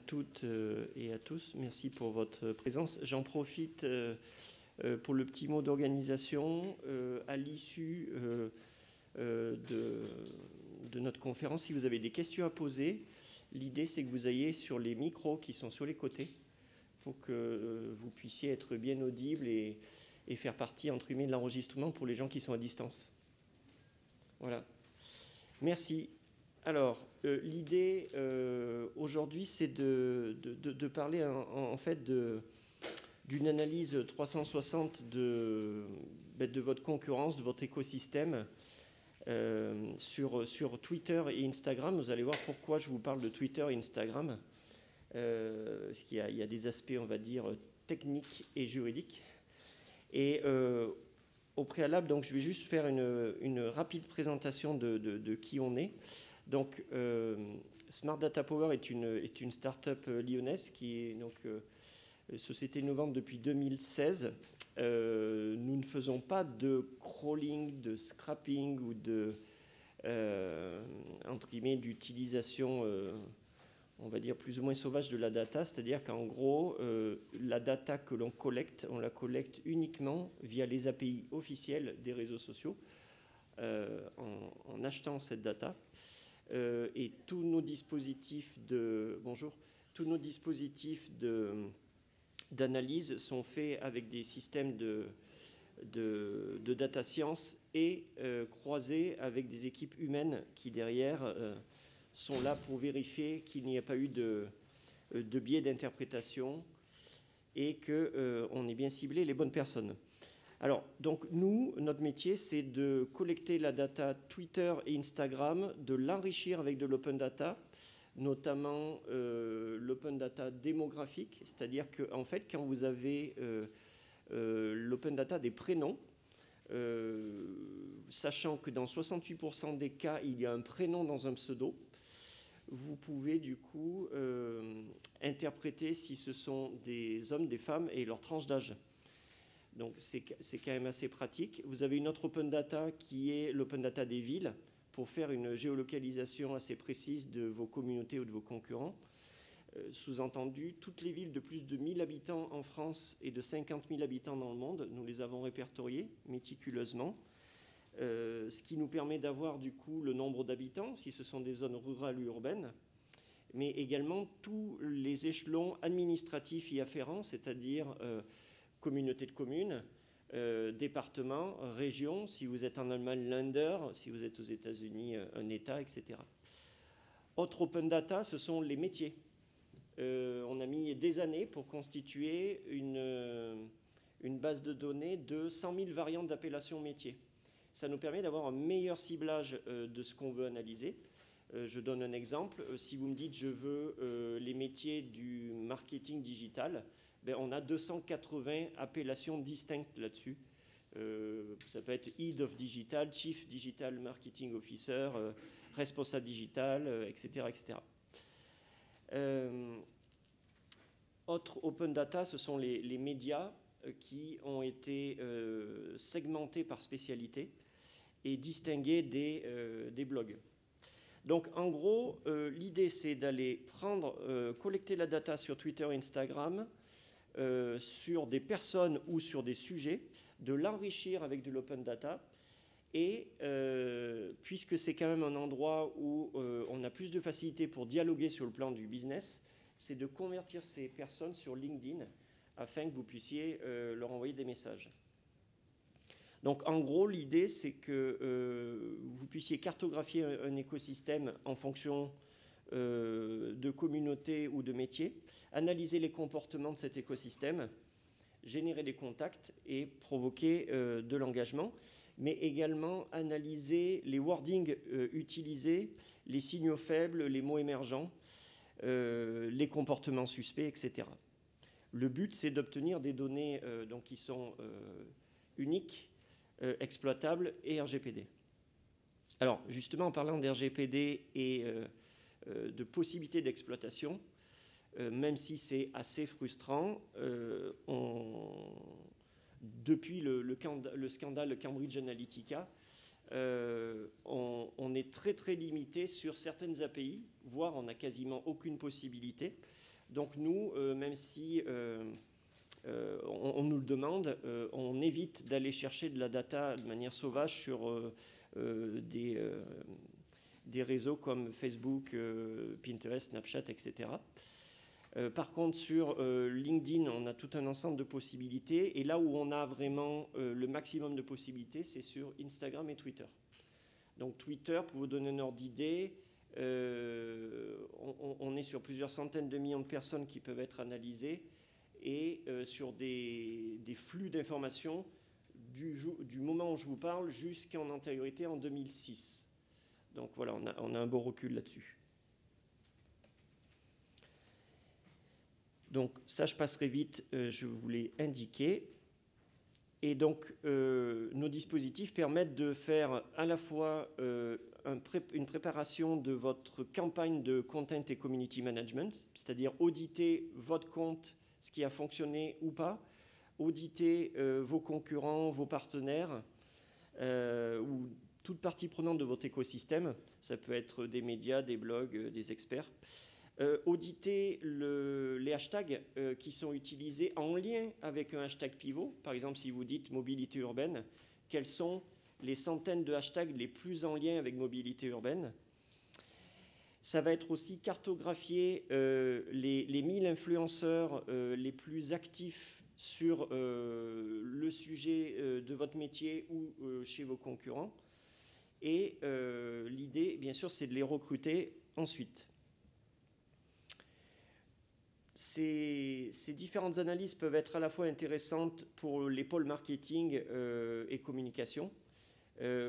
toutes et à tous. Merci pour votre présence. J'en profite pour le petit mot d'organisation. À l'issue de notre conférence, si vous avez des questions à poser, l'idée c'est que vous ayez sur les micros qui sont sur les côtés pour que vous puissiez être bien audible et faire partie, entre guillemets, de l'enregistrement pour les gens qui sont à distance. Voilà. Merci. Alors, l'idée aujourd'hui, c'est de parler en fait d'une analyse 360 de votre concurrence, de votre écosystème sur Twitter et Instagram. Vous allez voir pourquoi je vous parle de Twitter et Instagram. Parce qu'il y a des aspects, on va dire, techniques et juridiques. Et au préalable, donc, je vais juste faire une rapide présentation de qui on est. Donc, Smart Data Power est une start-up lyonnaise qui est donc société innovante depuis 2016. Nous ne faisons pas de crawling, de scrapping ou entre guillemets, d'utilisation, on va dire, plus ou moins sauvage de la data. C'est-à-dire qu'en gros, la data que l'on collecte, on la collecte uniquement via les API officielles des réseaux sociaux en achetant cette data. Et tous nos dispositifs d'analyse sont faits avec des systèmes de data science et croisés avec des équipes humaines qui derrière sont là pour vérifier qu'il n'y a pas eu de biais d'interprétation et qu'on ait bien ciblé les bonnes personnes. Alors, donc nous, notre métier, c'est de collecter la data Twitter et Instagram, de l'enrichir avec de l'open data, notamment l'open data démographique, c'est-à-dire qu'en fait, quand vous avez l'open data des prénoms, sachant que dans 68% des cas, il y a un prénom dans un pseudo, vous pouvez du coup interpréter si ce sont des hommes, des femmes et leur tranche d'âge. Donc c'est quand même assez pratique. Vous avez une autre open data qui est l'open data des villes pour faire une géolocalisation assez précise de vos communautés ou de vos concurrents. Sous-entendu, toutes les villes de plus de 1000 habitants en France et de 50 000 habitants dans le monde, nous les avons répertoriées méticuleusement, ce qui nous permet d'avoir du coup le nombre d'habitants, si ce sont des zones rurales ou urbaines, mais également tous les échelons administratifs y afférents, c'est-à-dire communauté de communes, département, région, si vous êtes en Allemagne, Länder, si vous êtes aux États-Unis, un État, etc. Autre open data, ce sont les métiers. On a mis des années pour constituer une base de données de 100 000 variantes d'appellation métier. Ça nous permet d'avoir un meilleur ciblage de ce qu'on veut analyser. Je donne un exemple. Si vous me dites je veux les métiers du marketing digital, ben, on a 280 appellations distinctes là-dessus. Ça peut être Head of Digital, Chief Digital Marketing Officer, responsable digital, etc. etc. Autre open data, ce sont les médias qui ont été segmentés par spécialité et distingués des blogs. Donc, en gros, l'idée, c'est d'aller collecter la data sur Twitter et Instagram, sur des personnes ou sur des sujets, de l'enrichir avec de l'open data, et puisque c'est quand même un endroit où on a plus de facilité pour dialoguer sur le plan du business, c'est de convertir ces personnes sur LinkedIn afin que vous puissiez leur envoyer des messages. Donc, en gros, l'idée, c'est que vous puissiez cartographier un écosystème en fonction de communautés ou de métiers, analyser les comportements de cet écosystème, générer des contacts et provoquer de l'engagement, mais également analyser les wordings utilisés, les signaux faibles, les mots émergents, les comportements suspects, etc. Le but, c'est d'obtenir des données donc, qui sont uniques, exploitables et RGPD. Alors, justement, en parlant d'RGPD et de possibilités d'exploitation, même si c'est assez frustrant, depuis le scandale Cambridge Analytica, on est très très limité sur certaines API, voire on n'a quasiment aucune possibilité. Donc nous, même si on nous le demande, on évite d'aller chercher de la data de manière sauvage sur des réseaux comme Facebook, Pinterest, Snapchat, etc. Par contre, sur LinkedIn, on a tout un ensemble de possibilités. Et là où on a vraiment le maximum de possibilités, c'est sur Instagram et Twitter. Donc Twitter, pour vous donner un ordre d'idée, on est sur plusieurs centaines de millions de personnes qui peuvent être analysées et sur des flux d'informations du moment où je vous parle jusqu'en antériorité en 2006. Donc voilà, on a un beau recul là-dessus. Donc ça, je passerai vite, je vous l'ai indiqué. Et donc, nos dispositifs permettent de faire à la fois une préparation de votre campagne de content et community management, c'est-à-dire auditer votre compte, ce qui a fonctionné ou pas, auditer vos concurrents, vos partenaires, ou toute partie prenante de votre écosystème. Ça peut être des médias, des blogs, des experts. Auditer les hashtags qui sont utilisés en lien avec un hashtag pivot. Par exemple, si vous dites mobilité urbaine, quels sont les centaines de hashtags les plus en lien avec mobilité urbaine? Ça va être aussi cartographier les 1000 influenceurs les plus actifs sur le sujet de votre métier ou chez vos concurrents. Et l'idée, bien sûr, c'est de les recruter ensuite. Ces différentes analyses peuvent être à la fois intéressantes pour les pôles marketing et communication,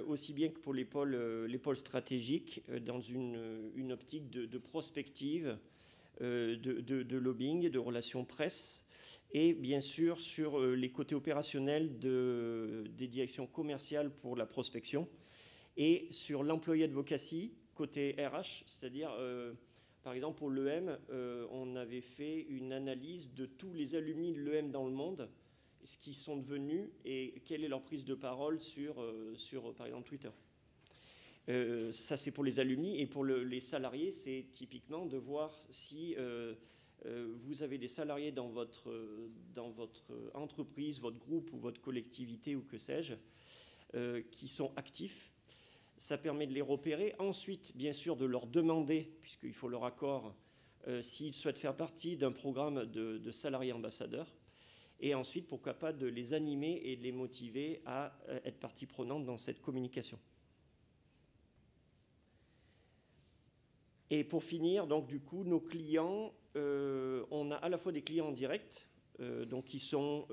aussi bien que pour les pôles stratégiques, dans une optique de prospective, de lobbying, de relations presse, et bien sûr sur les côtés opérationnels des directions commerciales pour la prospection, et sur l'employé advocacy, côté RH, c'est-à-dire... par exemple, pour l'EM, on avait fait une analyse de tous les alumni de l'EM dans le monde, ce qu'ils sont devenus et quelle est leur prise de parole sur par exemple, Twitter. Ça, c'est pour les alumni. Et pour les salariés, c'est typiquement de voir si vous avez des salariés dans votre entreprise, votre groupe ou votre collectivité ou que sais-je, qui sont actifs. Ça permet de les repérer. Ensuite, bien sûr, de leur demander, puisqu'il faut leur accord, s'ils souhaitent faire partie d'un programme de salariés ambassadeurs. Et ensuite, pourquoi pas, de les animer et de les motiver à être partie prenante dans cette communication. Et pour finir, donc du coup, nos clients, on a à la fois des clients en direct, donc qui sont...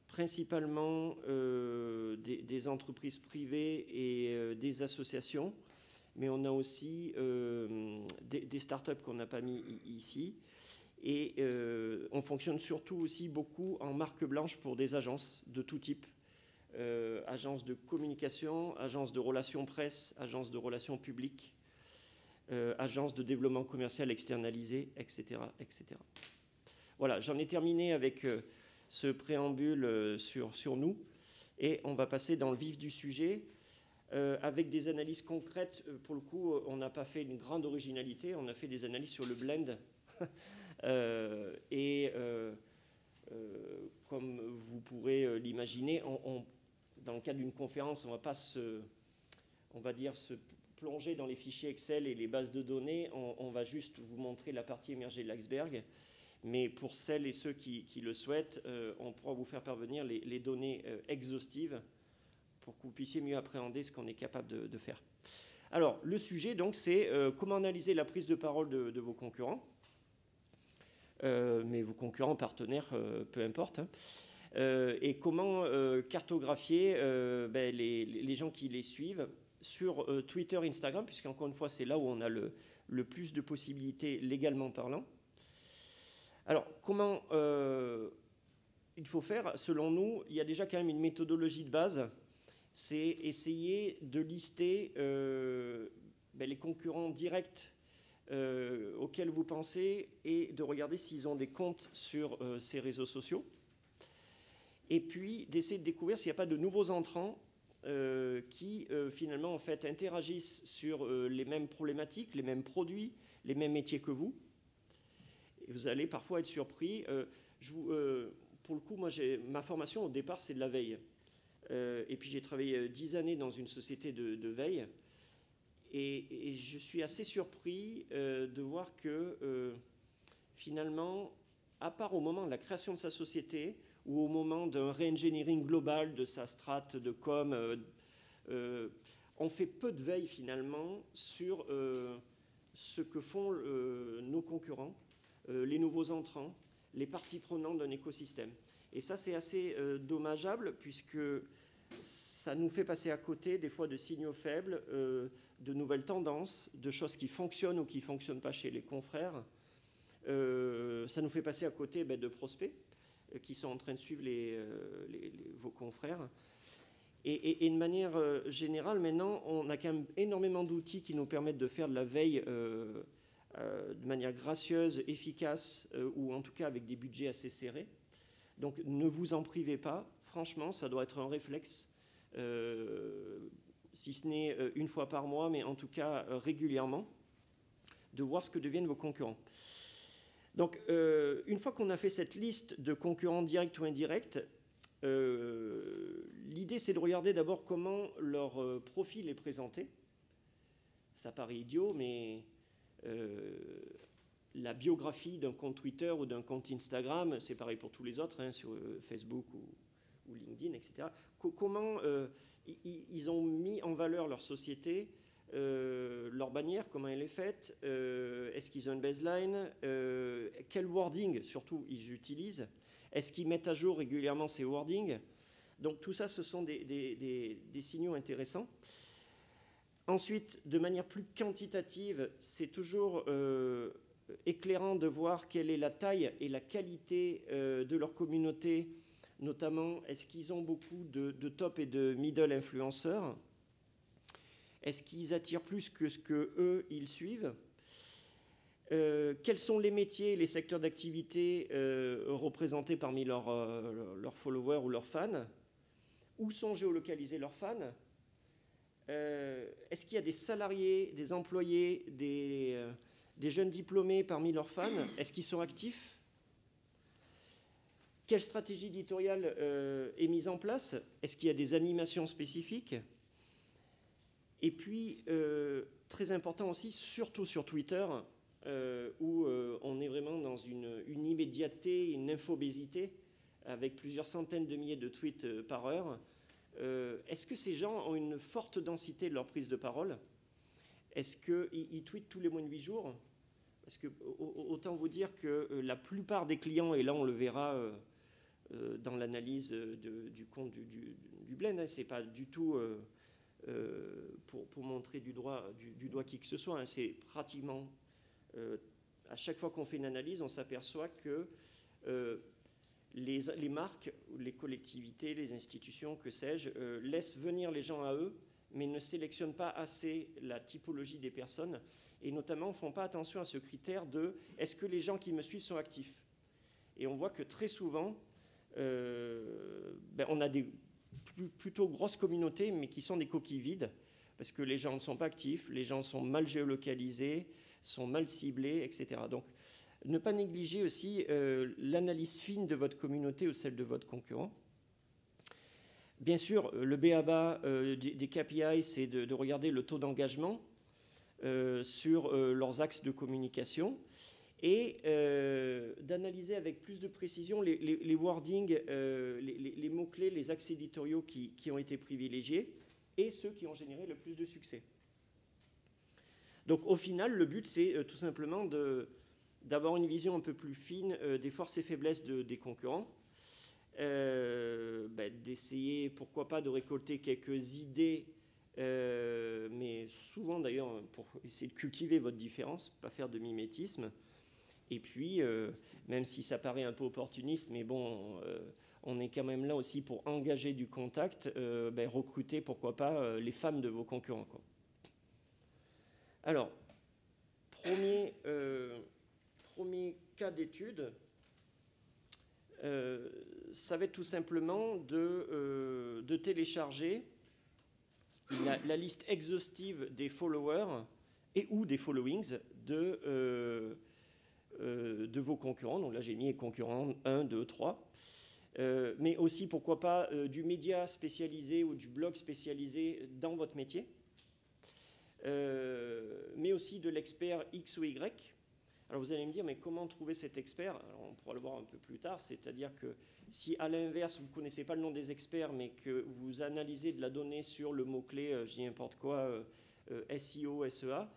principalement des entreprises privées et des associations, mais on a aussi des startups qu'on n'a pas mis ici. Et on fonctionne surtout aussi beaucoup en marque blanche pour des agences de tout type. Agences de communication, agences de relations presse, agences de relations publiques, agences de développement commercial externalisé, etc. etc. Voilà, j'en ai terminé avec... ce préambule sur nous, et on va passer dans le vif du sujet avec des analyses concrètes. Pour le coup, on n'a pas fait une grande originalité, on a fait des analyses sur le blend. Comme vous pourrez l'imaginer, dans le cadre d'une conférence, on ne va pas se plonger dans les fichiers Excel et les bases de données, on va juste vous montrer la partie émergée de l'iceberg. Mais pour celles et ceux qui le souhaitent, on pourra vous faire parvenir les données exhaustives pour que vous puissiez mieux appréhender ce qu'on est capable de faire. Alors, le sujet, donc, c'est comment analyser la prise de parole de vos concurrents, mais vos concurrents, partenaires, peu importe, hein, et comment cartographier les gens qui les suivent sur Twitter, Instagram, puisqu'encore une fois, c'est là où on a le plus de possibilités légalement parlant. Alors, comment il faut faire? Selon nous, il y a déjà quand même une méthodologie de base. C'est essayer de lister les concurrents directs auxquels vous pensez et de regarder s'ils ont des comptes sur ces réseaux sociaux. Et puis, d'essayer de découvrir s'il n'y a pas de nouveaux entrants qui, finalement, en fait, interagissent sur les mêmes problématiques, les mêmes produits, les mêmes métiers que vous. Et vous allez parfois être surpris. Pour le coup, moi, ma formation au départ, c'est de la veille. Et puis j'ai travaillé 10 années dans une société de veille. Et je suis assez surpris de voir que finalement, à part au moment de la création de sa société ou au moment d'un re-engineering global de sa strate de com, on fait peu de veille finalement sur ce que font nos concurrents, les nouveaux entrants, les parties prenantes d'un écosystème. Et ça, c'est assez dommageable puisque ça nous fait passer à côté des fois de signaux faibles, de nouvelles tendances, de choses qui fonctionnent ou qui ne fonctionnent pas chez les confrères. Ça nous fait passer à côté de prospects qui sont en train de suivre vos confrères. Et de manière générale, maintenant, on a quand même énormément d'outils qui nous permettent de faire de la veille de manière gracieuse, efficace, ou en tout cas avec des budgets assez serrés. Donc ne vous en privez pas. Franchement, ça doit être un réflexe, si ce n'est une fois par mois, mais en tout cas régulièrement, de voir ce que deviennent vos concurrents. Donc, une fois qu'on a fait cette liste de concurrents directs ou indirects, l'idée, c'est de regarder d'abord comment leur profil est présenté. Ça paraît idiot, mais la biographie d'un compte Twitter ou d'un compte Instagram, c'est pareil pour tous les autres, hein, sur Facebook ou LinkedIn, etc. Comment ils ont mis en valeur leur société, leur bannière, comment elle est faite, est-ce qu'ils ont une baseline, quel wording surtout ils utilisent, est-ce qu'ils mettent à jour régulièrement ces wordings. Donc tout ça, ce sont des signaux intéressants. Ensuite, de manière plus quantitative, c'est toujours éclairant de voir quelle est la taille et la qualité de leur communauté, notamment est-ce qu'ils ont beaucoup de top et de middle influenceurs, est-ce qu'ils attirent plus que ce qu'eux, ils suivent, quels sont les métiers et les secteurs d'activité représentés parmi leurs followers ou leurs fans, où sont géolocalisés leurs fans, est-ce qu'il y a des salariés, des employés, des jeunes diplômés parmi leurs fans, est-ce qu'ils sont actifs, quelle stratégie éditoriale est mise en place, est-ce qu'il y a des animations spécifiques. Et puis, très important aussi, surtout sur Twitter, où on est vraiment dans une immédiateté, une infobésité, avec plusieurs centaines de milliers de tweets par heure. Est-ce que ces gens ont une forte densité de leur prise de parole? Est-ce qu'ils tweetent tous les moins de 8 jours? Parce que autant vous dire que la plupart des clients, et là on le verra dans l'analyse du compte du Blend, hein, c'est pas du tout pour montrer du doigt qui que ce soit, hein, c'est pratiquement à chaque fois qu'on fait une analyse, on s'aperçoit que les marques, les collectivités, les institutions, que sais-je, laissent venir les gens à eux, mais ne sélectionnent pas assez la typologie des personnes, et notamment ne font pas attention à ce critère de « est-ce que les gens qui me suivent sont actifs ?» Et on voit que très souvent, on a des plutôt grosses communautés, mais qui sont des coquilles vides, parce que les gens ne sont pas actifs, les gens sont mal géolocalisés, sont mal ciblés, etc. Donc, ne pas négliger aussi l'analyse fine de votre communauté ou de celle de votre concurrent. Bien sûr, le b.a.-ba des KPI, c'est de regarder le taux d'engagement sur leurs axes de communication et d'analyser avec plus de précision les wordings, les mots-clés, les axes éditoriaux qui ont été privilégiés et ceux qui ont généré le plus de succès. Donc au final, le but, c'est tout simplement d'avoir une vision un peu plus fine des forces et faiblesses des concurrents, d'essayer, pourquoi pas, de récolter quelques idées, mais souvent d'ailleurs pour essayer de cultiver votre différence, pas faire de mimétisme. Et puis, même si ça paraît un peu opportuniste, mais bon, on est quand même là aussi pour engager du contact, recruter, pourquoi pas, les femmes de vos concurrents, quoi. Alors, premier cas d'étude, ça va être tout simplement de télécharger la liste exhaustive des followers et ou des followings de vos concurrents. Donc là, j'ai mis concurrents 1, 2, 3. Mais aussi, pourquoi pas, du média spécialisé ou du blog spécialisé dans votre métier. Mais aussi de l'expert X ou Y. Alors vous allez me dire, mais comment trouver cet expert? Alors on pourra le voir un peu plus tard, c'est-à-dire que si à l'inverse, vous ne connaissez pas le nom des experts, mais que vous analysez de la donnée sur le mot-clé, je dis n'importe quoi, SEO, SEA,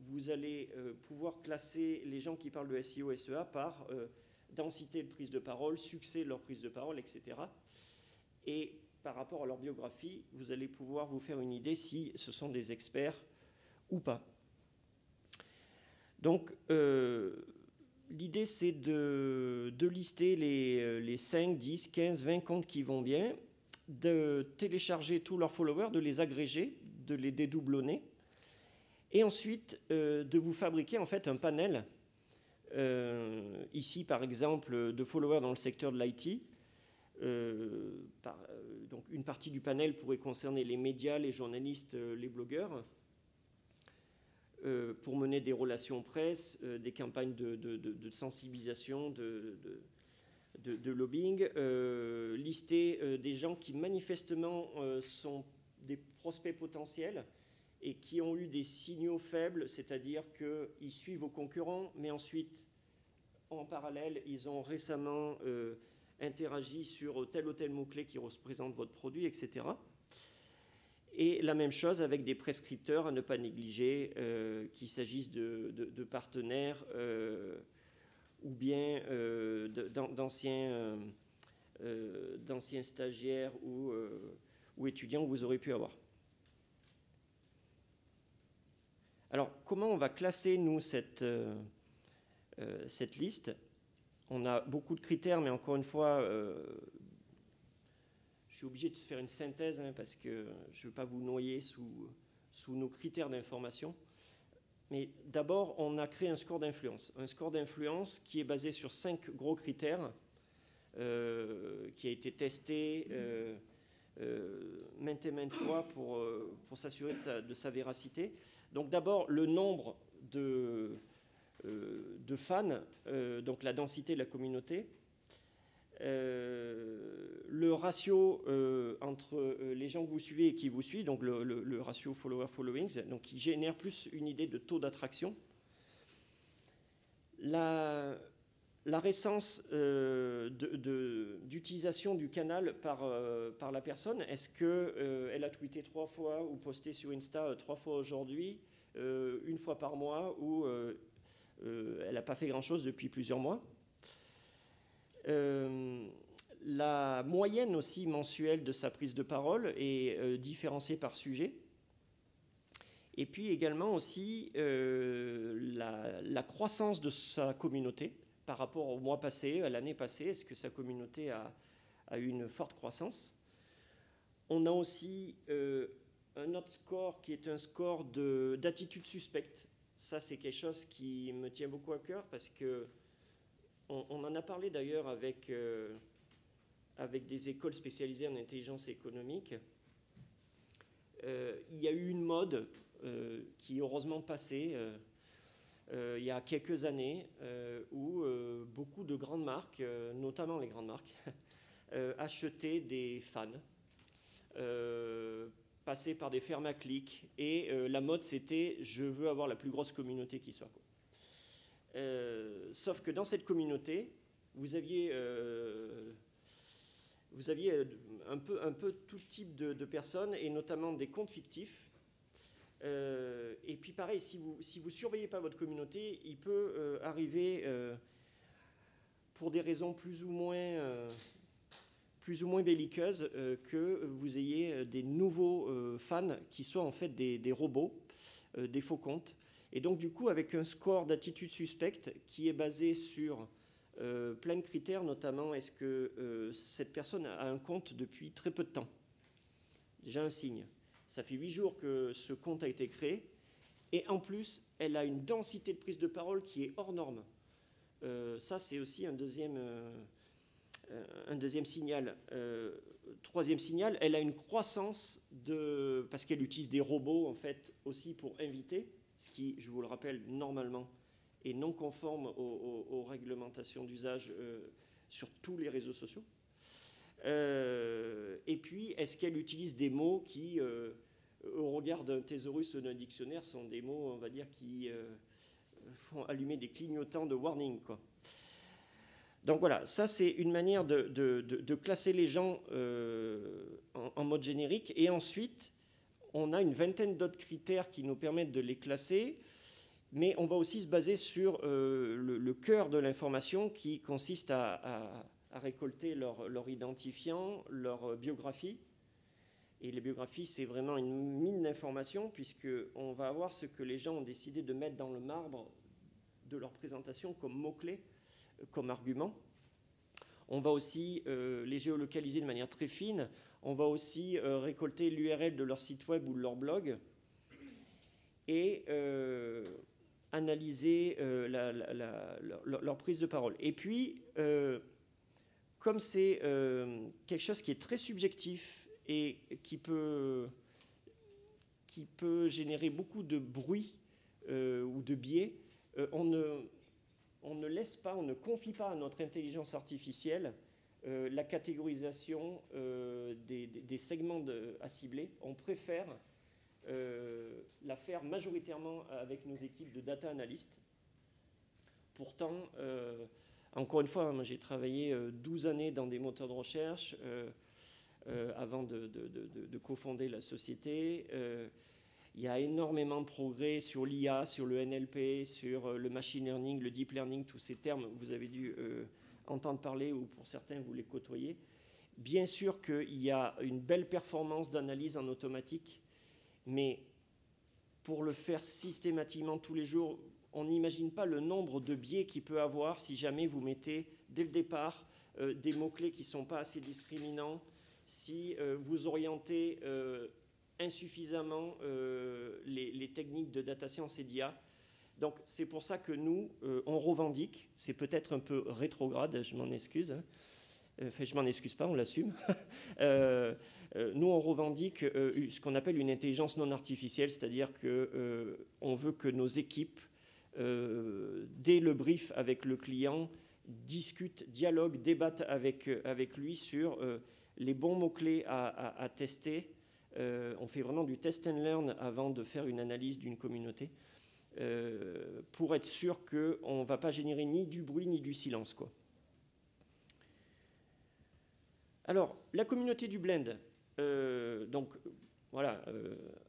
vous allez pouvoir classer les gens qui parlent de SEO, SEA par densité de prise de parole, succès de leur prise de parole, etc. Et par rapport à leur biographie, vous allez pouvoir vous faire une idée si ce sont des experts ou pas. Donc, l'idée, c'est de lister les 5, 10, 15, 20 comptes qui vont bien, de télécharger tous leurs followers, de les agréger, de les dédoublonner, et ensuite de vous fabriquer en fait un panel, ici par exemple, de followers dans le secteur de l'IT. Donc une partie du panel pourrait concerner les médias, les journalistes, les blogueurs, pour mener des relations presse, des campagnes de sensibilisation, de lobbying, lister des gens qui manifestement sont des prospects potentiels et qui ont eu des signaux faibles, c'est-à-dire qu'ils suivent vos concurrents, mais ensuite, en parallèle, ils ont récemment interagi sur tel ou tel mot-clé qui représente votre produit, etc. Et la même chose avec des prescripteurs à ne pas négliger, qu'il s'agisse de partenaires ou bien d'anciens stagiaires ou étudiants que vous aurez pu avoir. Alors, comment on va classer, nous, cette liste? On a beaucoup de critères, mais encore une fois, je suis obligé de faire une synthèse parce que je ne veux pas vous noyer sous nos critères d'information. Mais d'abord, on a créé un score d'influence. Un score d'influence qui est basé sur 5 gros critères, qui a été testé maintes et maintes fois pour s'assurer de sa véracité. Donc d'abord, le nombre de fans, donc la densité de la communauté, le ratio entre les gens que vous suivez et qui vous suivent, donc le ratio follower-followings, donc qui génère plus une idée de taux d'attraction. La récence d'utilisation du canal par la personne, est-ce qu'elle a tweeté 3 fois ou posté sur Insta 3 fois aujourd'hui, 1 fois par mois, ou elle n'a pas fait grand-chose depuis plusieurs mois. La moyenne aussi mensuelle de sa prise de parole est différenciée par sujet. Et puis également aussi la croissance de sa communauté par rapport au mois passé, à l'année passée. Est-ce que sa communauté a eu une forte croissance? On a aussi un autre score qui est un score d'attitude suspecte. Ça, c'est quelque chose qui me tient beaucoup à cœur parce que on en a parlé d'ailleurs avec des écoles spécialisées en intelligence économique. Il y a eu une mode qui est heureusement passée il y a quelques années où beaucoup de grandes marques, notamment les grandes marques, achetaient des fans, passaient par des fermes à clics, et la mode c'était « je veux avoir la plus grosse communauté qui soit ». Sauf que dans cette communauté, vous aviez un peu tout type de personnes, et notamment des comptes fictifs. Et puis pareil, si vous ne surveillez pas votre communauté, il peut arriver, pour des raisons plus ou moins belliqueuses, que vous ayez des nouveaux fans qui soient en fait des robots, des faux comptes. Et donc du coup, avec un score d'attitude suspecte qui est basé sur plein de critères, notamment est-ce que cette personne a un compte depuis très peu de temps? Déjà un signe. Ça fait 8 jours que ce compte a été créé, et en plus, elle a une densité de prise de parole qui est hors norme. Ça, c'est aussi un deuxième signal. Troisième signal, elle a une croissance parce qu'elle utilise des robots, en fait, aussi pour inviter, ce qui, je vous le rappelle, normalement, et non conforme aux réglementations d'usage sur tous les réseaux sociaux. Et puis, est-ce qu'elle utilise des mots qui, au regard d'un thésaurus ou d'un dictionnaire, sont des mots, on va dire, qui font allumer des clignotants de warning, quoi. Donc voilà, ça c'est une manière de classer les gens en mode générique. Et ensuite, on a une vingtaine d'autres critères qui nous permettent de les classer. Mais on va aussi se baser sur le cœur de l'information qui consiste à récolter leur identifiant, leur biographie. Et les biographies, c'est vraiment une mine d'informations puisqu'on va avoir ce que les gens ont décidé de mettre dans le marbre de leur présentation comme mots-clés, comme argument. On va aussi les géolocaliser de manière très fine. On va aussi récolter l'URL de leur site web ou de leur blog et analyser leur prise de parole. Et puis, comme c'est quelque chose qui est très subjectif et qui peut générer beaucoup de bruit ou de biais, on ne laisse pas, on ne confie pas à notre intelligence artificielle la catégorisation des segments à cibler. On préfère la faire majoritairement avec nos équipes de data analystes. Pourtant, encore une fois, moi, j'ai travaillé 12 années dans des moteurs de recherche avant de cofonder la société. Il y a énormément de progrès sur l'IA, sur le NLP, sur le machine learning, le deep learning, tous ces termes, vous avez dû entendre parler ou pour certains, vous les côtoyez. Bien sûr qu'il y a une belle performance d'analyse en automatique, mais pour le faire systématiquement tous les jours, on n'imagine pas le nombre de biais qu'il peut avoir si jamais vous mettez dès le départ des mots-clés qui ne sont pas assez discriminants, si vous orientez insuffisamment les techniques de data science et d'IA. Donc c'est pour ça que nous, on revendique, c'est peut-être un peu rétrograde, je m'en excuse, hein. Enfin, je m'en excuse pas, on l'assume. Nous, on revendique ce qu'on appelle une intelligence non artificielle, c'est-à-dire qu'on veut que nos équipes, dès le brief avec le client, discutent, dialoguent, débattent avec lui sur les bons mots-clés à tester. On fait vraiment du test and learn avant de faire une analyse d'une communauté pour être sûr qu'on ne va pas générer ni du bruit ni du silence, quoi. Alors, la communauté du Blend, donc voilà,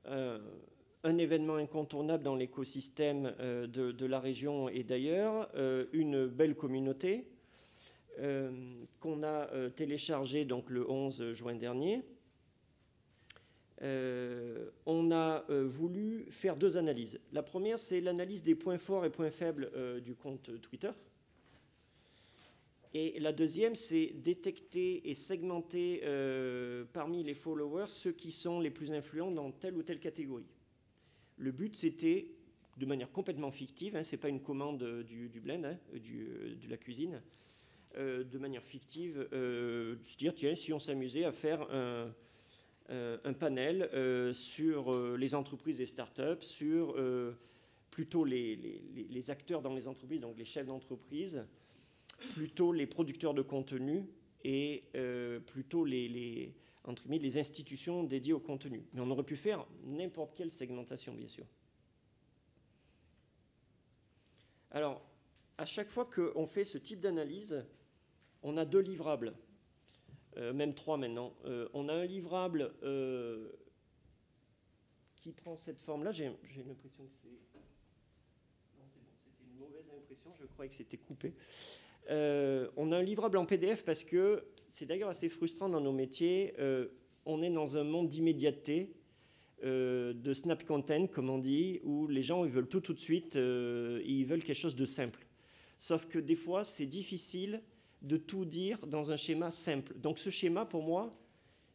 un événement incontournable dans l'écosystème de la région et d'ailleurs, une belle communauté qu'on a téléchargée donc, le 11 juin dernier. On a voulu faire deux analyses. La première, c'est l'analyse des points forts et points faibles du compte Twitter. Et la deuxième, c'est détecter et segmenter parmi les followers ceux qui sont les plus influents dans telle ou telle catégorie. Le but, c'était, de manière complètement fictive, hein, ce n'est pas une commande du blend, hein, de la cuisine, de manière fictive, se dire, tiens, si on s'amusait à faire un panel sur les entreprises et startups, sur plutôt les acteurs dans les entreprises, donc les chefs d'entreprise, plutôt les producteurs de contenu et plutôt entre guillemets, les institutions dédiées au contenu. Mais on aurait pu faire n'importe quelle segmentation, bien sûr. Alors, à chaque fois qu'on fait ce type d'analyse, on a deux livrables, même trois maintenant. On a un livrable qui prend cette forme-là. J'ai l'impression que c'est... Non, c'est bon, c'était une mauvaise impression, je croyais que c'était coupé. On a un livrable en PDF parce que c'est d'ailleurs assez frustrant dans nos métiers. On est dans un monde d'immédiateté, de snap content, comme on dit, où les gens ils veulent tout de suite, ils veulent quelque chose de simple. Sauf que des fois, c'est difficile de tout dire dans un schéma simple. Donc ce schéma, pour moi,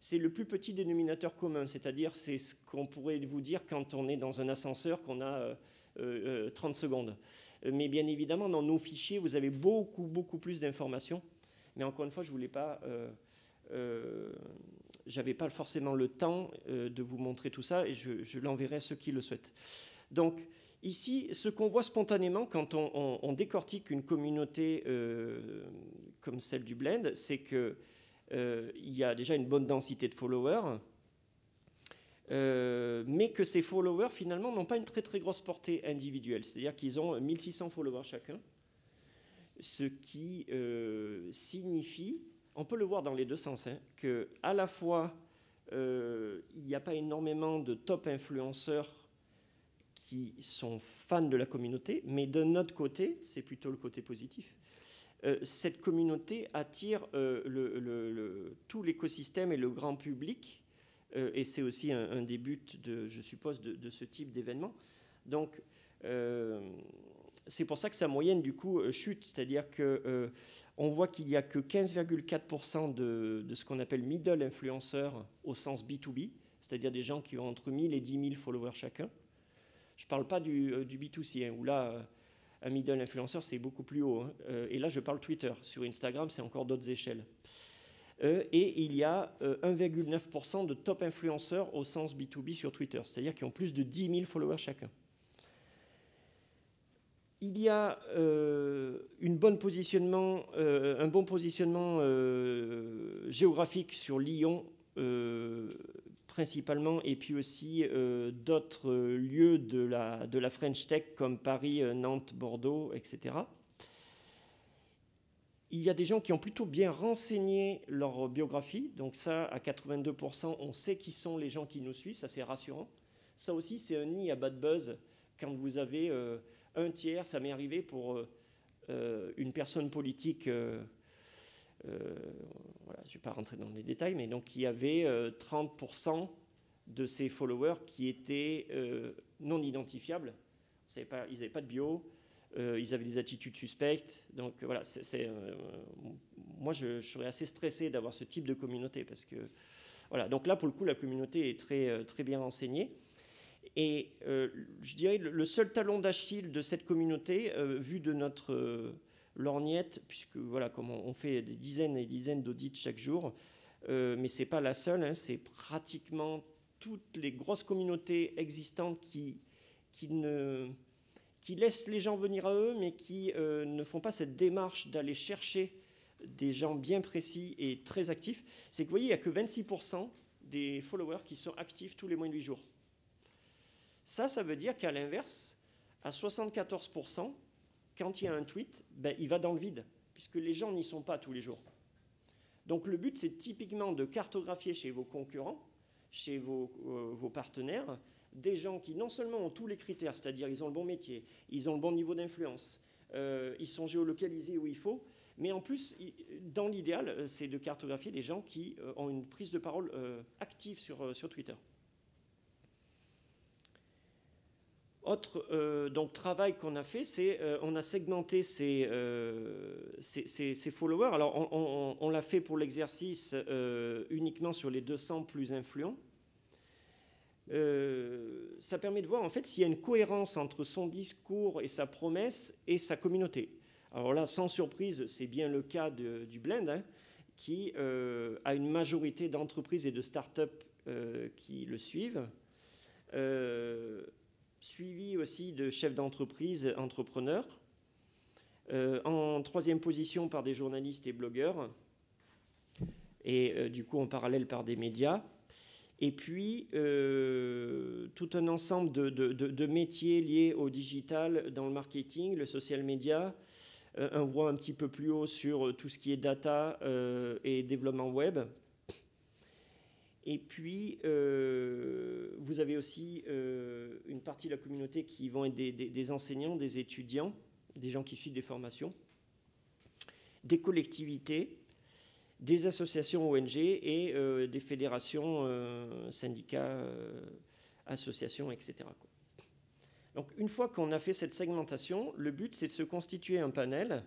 c'est le plus petit dénominateur commun, c'est-à-dire c'est ce qu'on pourrait vous dire quand on est dans un ascenseur, qu'on a 30 secondes. Mais bien évidemment, dans nos fichiers, vous avez beaucoup plus d'informations. Mais encore une fois, je voulais pas, j'avais pas forcément le temps de vous montrer tout ça, et je l'enverrai à ceux qui le souhaitent. Donc, Ici, ce qu'on voit spontanément quand on décortique une communauté comme celle du Blend, c'est qu'il y a déjà une bonne densité de followers, mais que ces followers, finalement, n'ont pas une très très grosse portée individuelle. C'est-à-dire qu'ils ont 1600 followers chacun, ce qui signifie, on peut le voir dans les deux sens, hein, qu'à la fois, il n'y a pas énormément de top influenceurs qui sont fans de la communauté, mais d'un autre côté, c'est plutôt le côté positif, cette communauté attire tout l'écosystème et le grand public, et c'est aussi un des buts, je suppose, de ce type d'événement. Donc, c'est pour ça que sa moyenne, du coup, chute, c'est-à-dire qu'on voit qu'il n'y a que 15,4% de ce qu'on appelle middle influenceurs au sens B2B, c'est-à-dire des gens qui ont entre 1000 et 10 000 followers chacun. Je ne parle pas du B2C, hein, où là, un middle influenceur, c'est beaucoup plus haut. Hein. Et là, je parle Twitter. Sur Instagram, c'est encore d'autres échelles. Et il y a 1,9% de top influenceurs au sens B2B sur Twitter, c'est-à-dire qui ont plus de 10 000 followers chacun. Il y a un bon positionnement géographique sur Lyon, principalement, et puis aussi d'autres lieux de la French Tech comme Paris, Nantes, Bordeaux, etc. Il y a des gens qui ont plutôt bien renseigné leur biographie, donc ça, à 82%, on sait qui sont les gens qui nous suivent, ça c'est rassurant. Ça aussi, c'est un nid à bad buzz quand vous avez un tiers, ça m'est arrivé pour une personne politique. Voilà, je ne vais pas rentrer dans les détails, mais donc il y avait 30% de ces followers qui étaient non identifiables. Ils n'avaient pas de bio, ils avaient des attitudes suspectes. Donc voilà, moi je serais assez stressé d'avoir ce type de communauté parce que voilà. Donc là pour le coup la communauté est très très bien renseignée. Et je dirais le seul talon d'Achille de cette communauté, vu de notre lorgnette, puisque voilà, comme on fait des dizaines et des dizaines d'audits chaque jour, mais ce n'est pas la seule, hein, c'est pratiquement toutes les grosses communautés existantes qui laissent les gens venir à eux, mais qui ne font pas cette démarche d'aller chercher des gens bien précis et très actifs. C'est que vous voyez, il n'y a que 26% des followers qui sont actifs tous les moins de 8 jours. Ça veut dire qu'à l'inverse, à 74%, quand il y a un tweet, ben, il va dans le vide, puisque les gens n'y sont pas tous les jours. Donc le but, c'est typiquement de cartographier chez vos concurrents, chez vos partenaires, des gens qui non seulement ont tous les critères, c'est-à-dire ils ont le bon métier, ils ont le bon niveau d'influence, ils sont géolocalisés où il faut, mais en plus, dans l'idéal, c'est de cartographier des gens qui ont une prise de parole active sur Twitter. Autre donc, travail qu'on a fait, c'est on a segmenté ces followers. Alors, on l'a fait pour l'exercice uniquement sur les 200 plus influents. Ça permet de voir en fait s'il y a une cohérence entre son discours et sa promesse et sa communauté. Alors là, sans surprise, c'est bien le cas du Blend, hein, qui a une majorité d'entreprises et de start-up qui le suivent. Suivi aussi de chefs d'entreprise, entrepreneurs, en troisième position par des journalistes et blogueurs, et du coup en parallèle par des médias, et puis tout un ensemble de métiers liés au digital dans le marketing, le social media, un voie un petit peu plus haut sur tout ce qui est data et développement web. Et puis, vous avez aussi une partie de la communauté qui vont être des enseignants, des étudiants, des gens qui suivent des formations, des collectivités, des associations ONG et des fédérations, syndicats, associations, etc. Donc, une fois qu'on a fait cette segmentation, le but, c'est de se constituer un panel.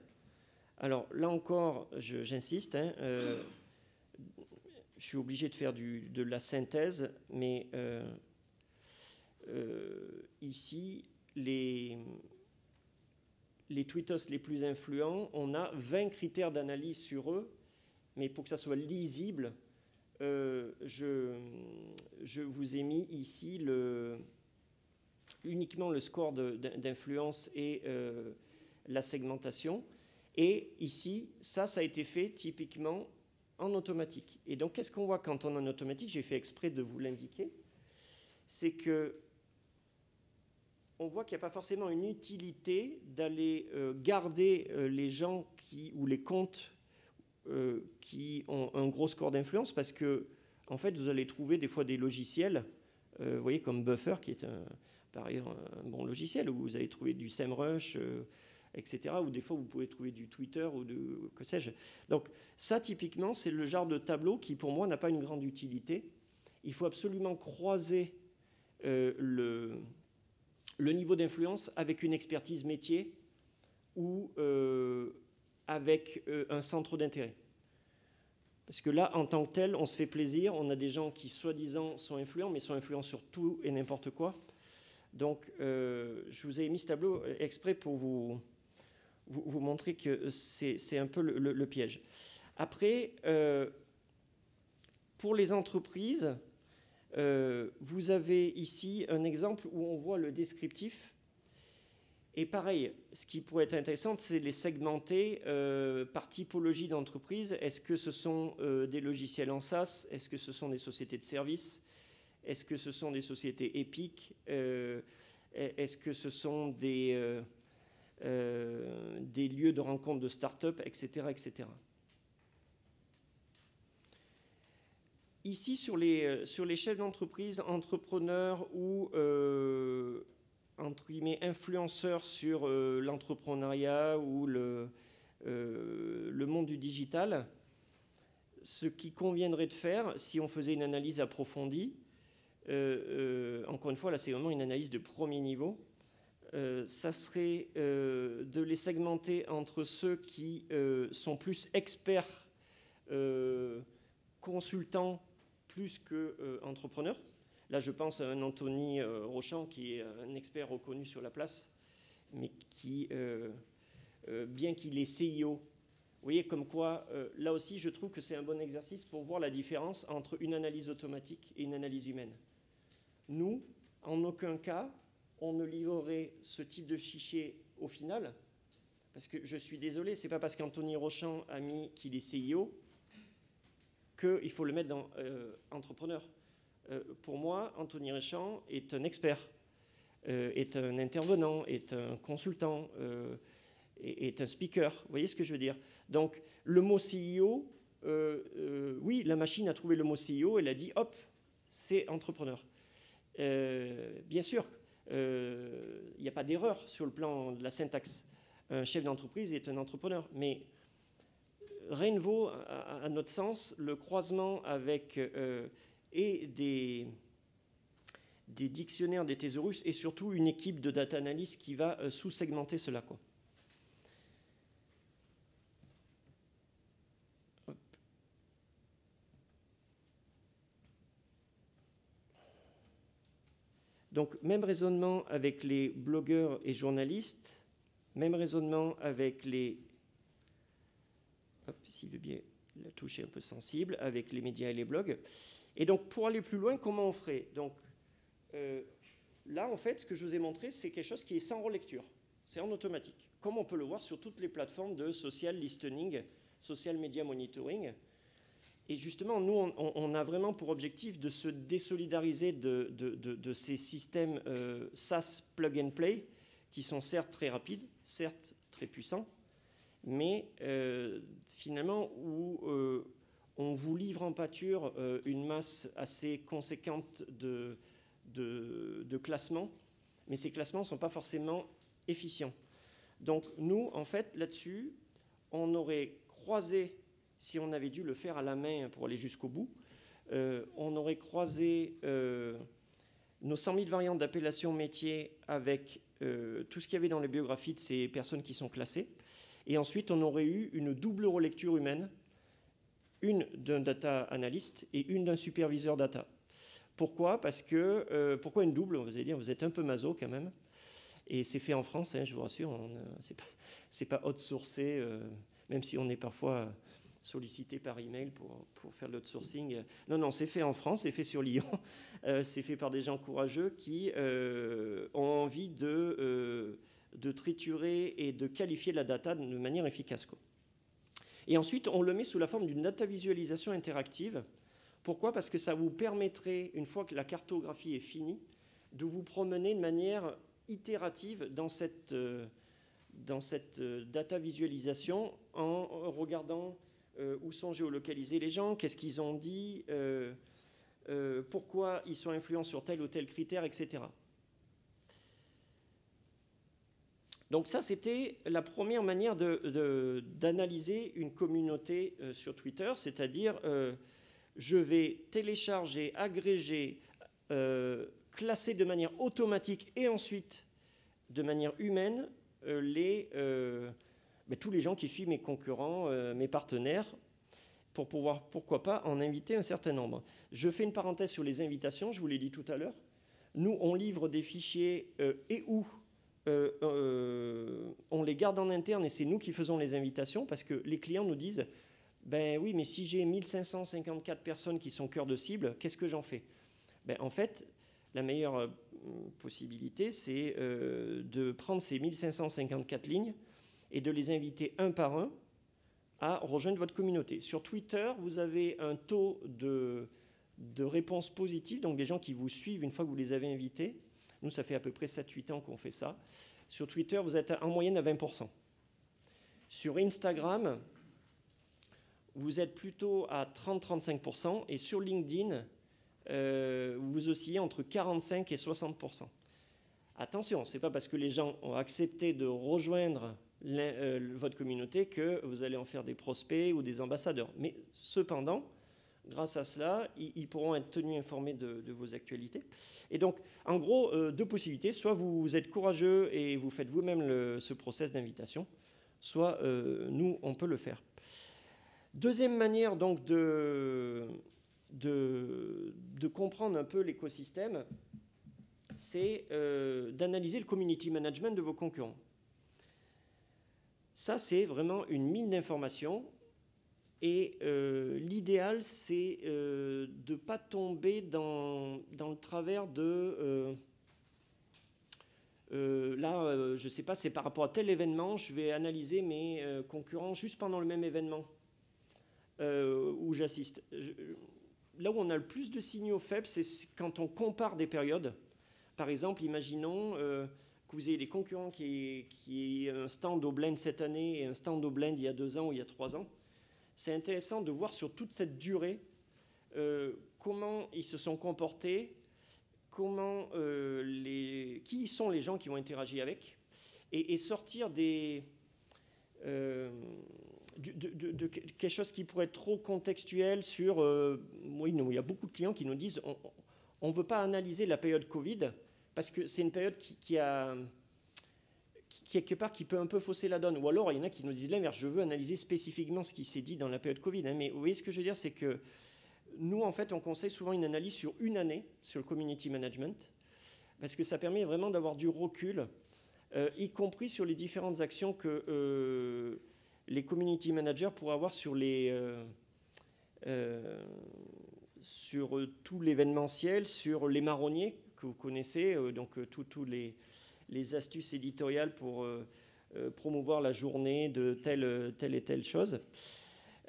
Alors, là encore, j'insiste, hein, je suis obligé de faire de la synthèse, mais ici, les tweetos les plus influents, on a 20 critères d'analyse sur eux, mais pour que ça soit lisible, je vous ai mis ici uniquement le score d'influence et la segmentation. Et ici, ça a été fait typiquement en automatique. Et donc, qu'est-ce qu'on voit quand on est en automatique? J'ai fait exprès de vous l'indiquer. C'est que on voit qu'il n'y a pas forcément une utilité d'aller garder les gens ou les comptes qui ont un gros score d'influence, parce que, en fait, vous allez trouver des fois des logiciels, vous voyez, comme Buffer, qui est par ailleurs un bon logiciel, où vous allez trouver du SEMrush, etc., ou des fois vous pouvez trouver du Twitter ou de que sais-je. Donc ça, typiquement, c'est le genre de tableau qui, pour moi, n'a pas une grande utilité. Il faut absolument croiser le niveau d'influence avec une expertise métier ou avec un centre d'intérêt. Parce que là, en tant que tel, on se fait plaisir. On a des gens qui, soi-disant, sont influents, mais sont influents sur tout et n'importe quoi. Donc, je vous ai mis ce tableau exprès pour vous montrer que c'est un peu le piège. Après, pour les entreprises, vous avez ici un exemple où on voit le descriptif. Et pareil, ce qui pourrait être intéressant, c'est les segmenter par typologie d'entreprise. Est-ce que ce sont des logiciels en SaaS? Est-ce que ce sont des sociétés de services? Est-ce que ce sont des sociétés épiques? Est-ce que ce sont des lieux de rencontre de start-up, etc., etc. Ici, sur les chefs d'entreprise, entrepreneurs ou entre guillemets influenceurs sur l'entrepreneuriat ou le monde du digital, ce qui conviendrait de faire, si on faisait une analyse approfondie, encore une fois, là c'est vraiment une analyse de premier niveau, ça serait de les segmenter entre ceux qui sont plus experts, consultants, plus qu'entrepreneurs. Là, je pense à un Anthony Rochant, qui est un expert reconnu sur la place, mais qui, bien qu'il est CIO, vous voyez, comme quoi, là aussi, je trouve que c'est un bon exercice pour voir la différence entre une analyse automatique et une analyse humaine. Nous, en aucun cas, on ne livrerait ce type de fichier au final, parce que je suis désolé, c'est pas parce qu'Anthony Rochant a mis qu'il est CIO qu'il faut le mettre dans entrepreneur. Pour moi, Anthony Rochant est un expert, est un intervenant, est un consultant, est un speaker. Vous voyez ce que je veux dire? Donc, le mot CEO, oui, la machine a trouvé le mot CEO, elle a dit, hop, c'est entrepreneur. Bien sûr, il n'y a pas d'erreur sur le plan de la syntaxe. Un chef d'entreprise est un entrepreneur, mais rien ne vaut, à notre sens, le croisement avec et des dictionnaires, des thésaurus, et surtout une équipe de data analyst qui va sous-segmenter cela, quoi. Donc, même raisonnement avec les blogueurs et journalistes, même raisonnement avec les... Hop, ici, le biais, la touche est un peu sensible, avec les médias et les blogs. Et donc, pour aller plus loin, comment on ferait? Donc, là, en fait, ce que je vous ai montré, c'est quelque chose qui est sans relecture. C'est en automatique, comme on peut le voir sur toutes les plateformes de social listening, social media monitoring. Et justement, nous, on a vraiment pour objectif de se désolidariser de ces systèmes SaaS plug and play, qui sont certes très rapides, certes très puissants, mais finalement où on vous livre en pâture une masse assez conséquente de classements, mais ces classements ne sont pas forcément efficients. Donc nous, en fait, là-dessus, on aurait croisé, si on avait dû le faire à la main pour aller jusqu'au bout, on aurait croisé nos 100 000 variantes d'appellation métier avec tout ce qu'il y avait dans les biographies de ces personnes qui sont classées. Et ensuite, on aurait eu une double relecture humaine, une d'un data analyst et une d'un superviseur data. Pourquoi? Parce que, pourquoi une double? Vous allez dire, vous êtes un peu maso quand même. Et c'est fait en France, hein, je vous rassure, c'est pas outsourcé, même si on est parfois sollicité par email pour faire l'outsourcing. Non, non, c'est fait en France, c'est fait sur Lyon. C'est fait par des gens courageux qui ont envie de triturer et de qualifier la data de manière efficace, quoi. Et ensuite, on le met sous la forme d'une data visualisation interactive. Pourquoi? Parce que ça vous permettrait, une fois que la cartographie est finie, de vous promener de manière itérative dans cette data visualisation en regardant où sont géolocalisés les gens, qu'est-ce qu'ils ont dit, pourquoi ils sont influents sur tel ou tel critère, etc. Donc ça, c'était la première manière d'analyser une communauté sur Twitter, c'est-à-dire je vais télécharger, agréger, classer de manière automatique et ensuite de manière humaine tous les gens qui suivent mes concurrents, mes partenaires, pour pouvoir, pourquoi pas, en inviter un certain nombre. Je fais une parenthèse sur les invitations, je vous l'ai dit tout à l'heure. Nous, on livre des fichiers on les garde en interne et c'est nous qui faisons les invitations parce que les clients nous disent « Ben oui, mais si j'ai 1554 personnes qui sont cœur de cible, qu'est-ce que j'en fais ?» En fait, la meilleure possibilité, c'est de prendre ces 1554 lignes et de les inviter un par un à rejoindre votre communauté. Sur Twitter, vous avez un taux de réponse positive, donc des gens qui vous suivent une fois que vous les avez invités. Nous, ça fait à peu près 7-8 ans qu'on fait ça. Sur Twitter, vous êtes en moyenne à 20%. Sur Instagram, vous êtes plutôt à 30-35%. Et sur LinkedIn, vous oscillez entre 45 et 60%. Attention, ce n'est pas parce que les gens ont accepté de rejoindre votre communauté que vous allez en faire des prospects ou des ambassadeurs. Mais cependant, grâce à cela, ils pourront être tenus informés de vos actualités. Et donc, en gros, deux possibilités. Soit vous êtes courageux et vous faites vous-même ce process d'invitation, soit nous, on peut le faire. Deuxième manière donc de comprendre un peu l'écosystème, c'est d'analyser le community management de vos concurrents. Ça, c'est vraiment une mine d'informations. Et l'idéal, c'est de ne pas tomber dans le travers de... je ne sais pas, c'est par rapport à tel événement, je vais analyser mes concurrents juste pendant le même événement où j'assiste. Là où on a le plus de signaux faibles, c'est quand on compare des périodes. Par exemple, imaginons que vous ayez des concurrents qui aient un stand au Blend cette année et un stand au Blend il y a 2 ans ou il y a 3 ans. C'est intéressant de voir sur toute cette durée comment ils se sont comportés, qui sont les gens qui vont interagir avec, et sortir de quelque chose qui pourrait être trop contextuel sur... oui, non, il y a beaucoup de clients qui nous disent on ne veut pas analyser la période Covid parce que c'est une période qui quelque part, qui peut un peu fausser la donne. Ou alors, il y en a qui nous disent là, mais je veux analyser spécifiquement ce qui s'est dit dans la période Covid. Mais vous voyez, ce que je veux dire, c'est que nous, en fait, on conseille souvent une analyse sur une année, sur le community management, parce que ça permet vraiment d'avoir du recul, y compris sur les différentes actions que les community managers pourraient avoir sur tout l'événementiel, sur les marronniers que vous connaissez, donc tous les astuces éditoriales pour promouvoir la journée de telle et telle chose.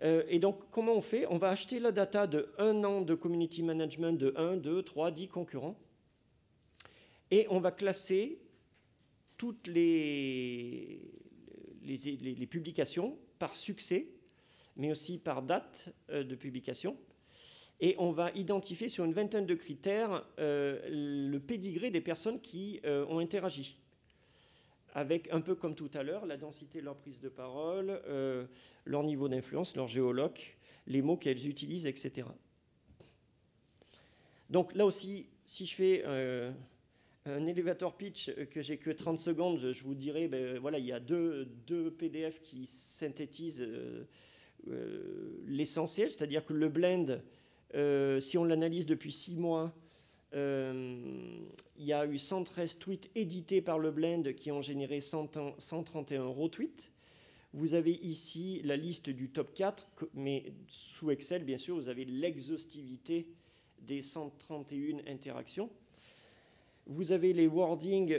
Et donc, comment on fait? On va acheter la data de 1 an de community management de 1, 2, 3, 10 concurrents. Et on va classer toutes les publications par succès, mais aussi par date de publication. Et on va identifier sur une vingtaine de critères le pédigré des personnes qui ont interagi. Avec, un peu comme tout à l'heure, la densité de leur prise de parole, leur niveau d'influence, leur géoloc, les mots qu'elles utilisent, etc. Donc là aussi, si je fais un elevator pitch que j'ai que 30 secondes, je vous dirai, voilà, il y a deux PDF qui synthétisent l'essentiel, c'est-à-dire que le blend, si on l'analyse depuis 6 mois, il y a eu 113 tweets édités par le Blend qui ont généré 131 retweets. Vous avez ici la liste du top 4, mais sous Excel, bien sûr, vous avez l'exhaustivité des 131 interactions. Vous avez les wordings,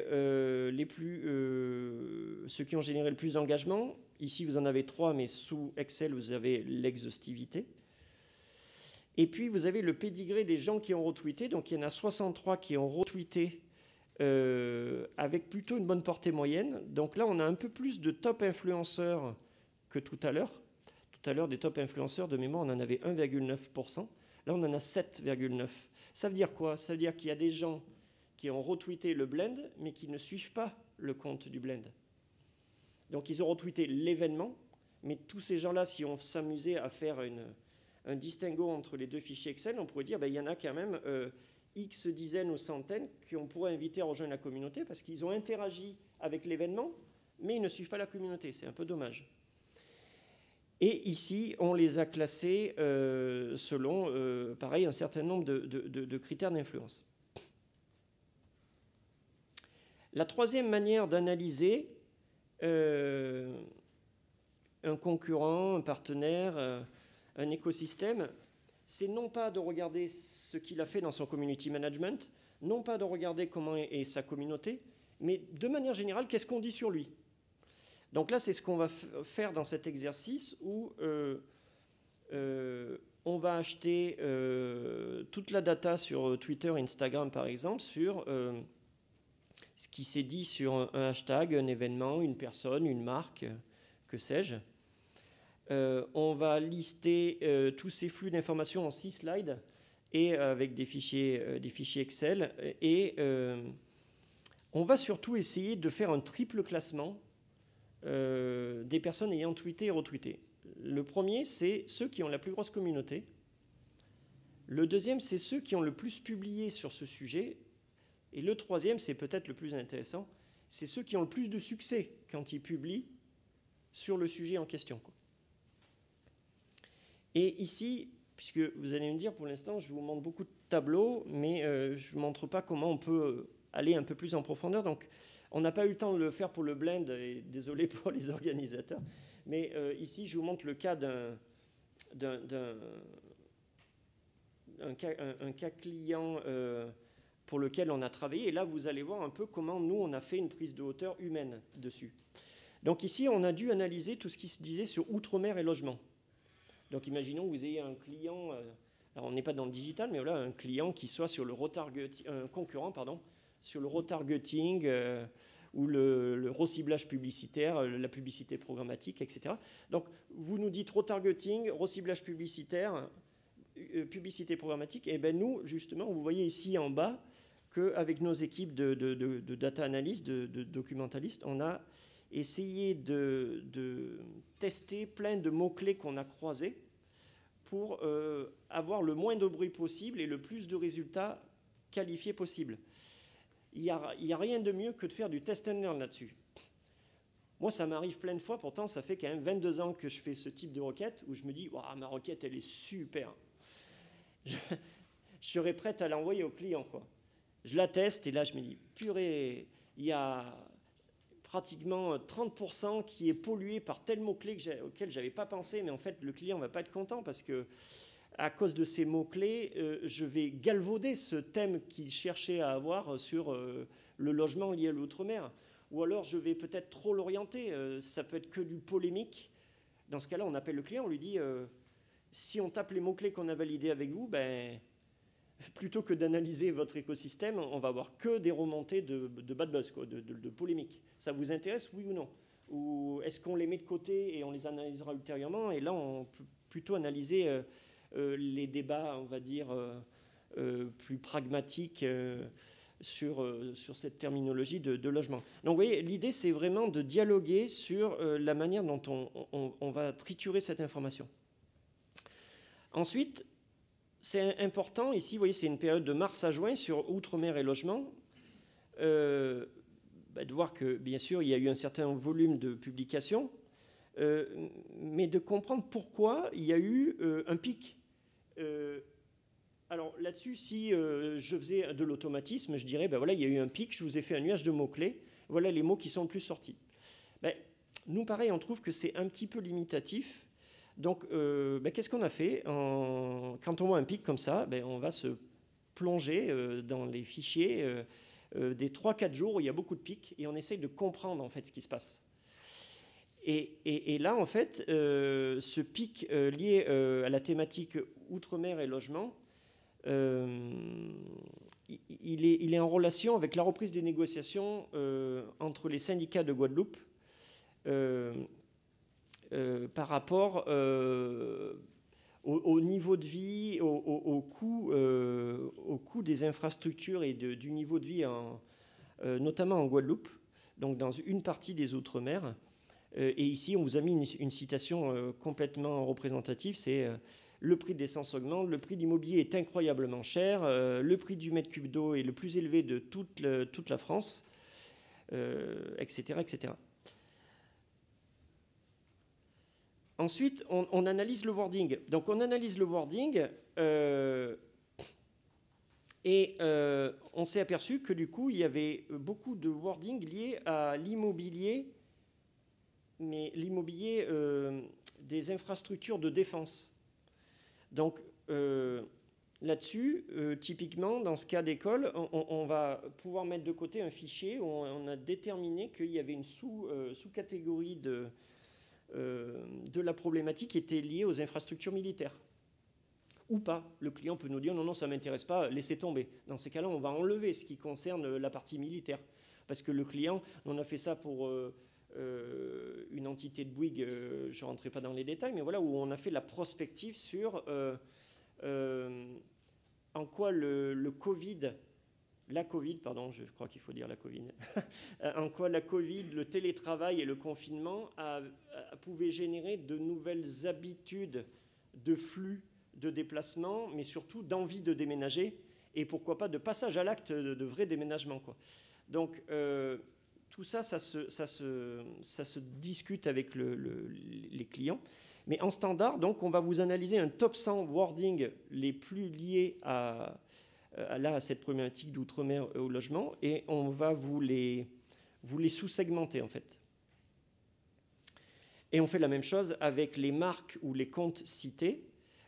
ceux qui ont généré le plus d'engagement. Ici, vous en avez 3, mais sous Excel, vous avez l'exhaustivité. Et puis, vous avez le pédigré des gens qui ont retweeté. Donc, il y en a 63 qui ont retweeté avec plutôt une bonne portée moyenne. Donc là, on a un peu plus de top influenceurs que tout à l'heure. Tout à l'heure, des top influenceurs, de mémoire, on en avait 1,9%. Là, on en a 7,9%. Ça veut dire quoi? Ça veut dire qu'il y a des gens qui ont retweeté le blend, mais qui ne suivent pas le compte du blend. Donc, ils ont retweeté l'événement, mais tous ces gens-là, si on s'amusait à faire un distinguo entre les deux fichiers Excel, on pourrait dire qu'il y en a quand même X dizaines ou centaines qu'on pourrait inviter à rejoindre la communauté parce qu'ils ont interagi avec l'événement, mais ils ne suivent pas la communauté. C'est un peu dommage. Et ici, on les a classés selon, pareil, un certain nombre de critères d'influence. La troisième manière d'analyser un concurrent, un partenaire, un écosystème, c'est non pas de regarder ce qu'il a fait dans son community management, non pas de regarder comment est sa communauté, mais de manière générale, qu'est-ce qu'on dit sur lui. Donc là, c'est ce qu'on va faire dans cet exercice où on va acheter toute la data sur Twitter, Instagram par exemple, sur ce qui s'est dit sur un hashtag, un événement, une personne, une marque, que sais-je. On va lister tous ces flux d'informations en 6 slides et avec des fichiers Excel. Et on va surtout essayer de faire un triple classement des personnes ayant tweeté et retweeté. Le premier, c'est ceux qui ont la plus grosse communauté. Le deuxième, c'est ceux qui ont le plus publié sur ce sujet. Et le troisième, c'est peut-être le plus intéressant, c'est ceux qui ont le plus de succès quand ils publient sur le sujet en question. Et ici, puisque vous allez me dire, pour l'instant, je vous montre beaucoup de tableaux, mais je ne vous montre pas comment on peut aller un peu plus en profondeur. Donc, on n'a pas eu le temps de le faire pour le blend, et désolé pour les organisateurs. Mais ici, je vous montre le cas un cas client pour lequel on a travaillé. Et là, vous allez voir un peu comment nous, on a fait une prise de hauteur humaine dessus. Donc ici, on a dû analyser tout ce qui se disait sur outre-mer et logement. Donc imaginons que vous ayez un client, alors on n'est pas dans le digital, mais voilà, un client qui soit sur le retargeting, un concurrent, pardon, sur le retargeting ou le reciblage publicitaire, la publicité programmatique, etc. Donc vous nous dites retargeting, reciblage publicitaire, publicité programmatique, et bien nous, justement, vous voyez ici en bas qu'avec nos équipes de data analyst, de documentalistes, on a essayé de tester plein de mots-clés qu'on a croisés pour avoir le moins de bruit possible et le plus de résultats qualifiés possible. Il n'y a rien de mieux que de faire du test and learn là-dessus. Moi, ça m'arrive plein de fois, pourtant ça fait quand même 22 ans que je fais ce type de requête où je me dis « Waouh, ma requête, elle est super !» Je serais prête à l'envoyer au client, quoi. Je la teste et là, je me dis « Purée, il y a pratiquement 30% qui est pollué par tel mot-clé auquel je n'avais pas pensé, mais en fait, le client ne va pas être content parce que à cause de ces mots-clés, je vais galvauder ce thème qu'il cherchait à avoir sur le logement lié à l'outre-mer. Ou alors, je vais peut-être trop l'orienter. Ça peut être que du polémique. Dans ce cas-là, on appelle le client, on lui dit si on tape les mots-clés qu'on a validés avec vous, ben, plutôt que d'analyser votre écosystème, on va avoir que des remontées de bad buzz, quoi, de polémique. Ça vous intéresse, oui ou non? Ou est-ce qu'on les met de côté et on les analysera ultérieurement? Et là, on peut plutôt analyser les débats, on va dire, plus pragmatiques sur cette terminologie de logement. Donc, vous voyez, l'idée, c'est vraiment de dialoguer sur la manière dont on va triturer cette information. Ensuite, c'est important, ici, vous voyez, c'est une période de mars à juin sur outre-mer et logement, de voir que, bien sûr, il y a eu un certain volume de publications, mais de comprendre pourquoi il y a eu un pic. Alors là-dessus, si je faisais de l'automatisme, je dirais, ben voilà, il y a eu un pic, je vous ai fait un nuage de mots-clés, voilà les mots qui sont le plus sortis. Ben, Nous, pareil, on trouve que c'est un petit peu limitatif. Donc, qu'est-ce qu'on a fait? Quand on voit un pic comme ça, on va se plonger dans les fichiers des 3-4 jours où il y a beaucoup de pics et on essaye de comprendre en fait ce qui se passe. Et là, en fait, ce pic lié à la thématique outre-mer et logement, il est en relation avec la reprise des négociations entre les syndicats de Guadeloupe par rapport au niveau de vie, au coût des infrastructures et du niveau de vie, notamment en Guadeloupe, donc dans une partie des Outre-mer. Et ici, on vous a mis une citation complètement représentative, c'est le prix de l'essence augmente, le prix de l'immobilier est incroyablement cher, le prix du mètre cube d'eau est le plus élevé de toute la France, etc., etc. Ensuite, on analyse le wording. Donc, on analyse le wording et on s'est aperçu que du coup, il y avait beaucoup de wording liés à l'immobilier, mais l'immobilier des infrastructures de défense. Donc, là-dessus, typiquement, dans ce cas d'école, on va pouvoir mettre de côté un fichier où on a déterminé qu'il y avait une sous-catégorie de la problématique qui était liée aux infrastructures militaires. Ou pas. Le client peut nous dire non, ça ne m'intéresse pas, laissez tomber. Dans ces cas-là, on va enlever ce qui concerne la partie militaire. Parce que le client, on a fait ça pour une entité de Bouygues, je ne rentrerai pas dans les détails, mais voilà, où on a fait la prospective sur en quoi la Covid, je crois qu'il faut dire la Covid, en quoi la Covid, le télétravail et le confinement pouvaient générer de nouvelles habitudes de flux de déplacement, mais surtout d'envie de déménager, et pourquoi pas de passage à l'acte de vrai déménagement, quoi. Donc, tout ça, ça se discute avec les clients. Mais en standard, donc, on va vous analyser un top 100 wording les plus liés à cette problématique d'outre-mer au logement, et on va vous les sous-segmenter, en fait. Et on fait la même chose avec les marques ou les comptes cités,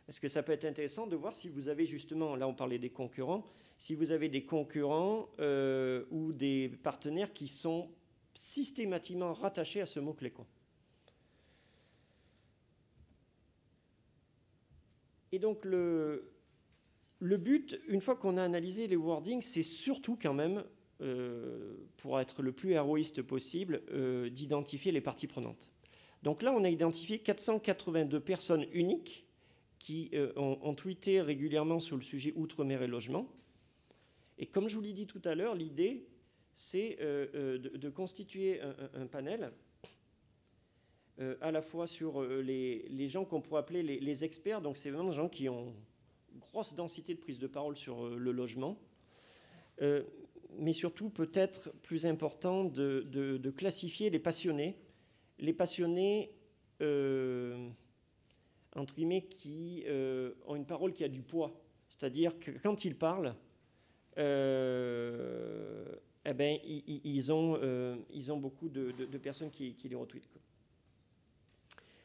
parce que ça peut être intéressant de voir si vous avez justement, là on parlait des concurrents, si vous avez des concurrents ou des partenaires qui sont systématiquement rattachés à ce mot-clé, quoi. Et donc le but, une fois qu'on a analysé les wordings, c'est surtout quand même, pour être le plus héroïste possible, d'identifier les parties prenantes. Donc là, on a identifié 482 personnes uniques qui ont tweeté régulièrement sur le sujet outre-mer et logement. Et comme je vous l'ai dit tout à l'heure, l'idée, c'est de constituer un panel à la fois sur les gens qu'on pourrait appeler les experts. Donc c'est vraiment des gens qui ont une grosse densité de prise de parole sur le logement. Mais surtout, peut-être plus important, de classifier les passionnés. Les passionnés, entre guillemets, qui ont une parole qui a du poids. C'est-à-dire que quand ils parlent, ils ont beaucoup de personnes qui les retweetent, quoi.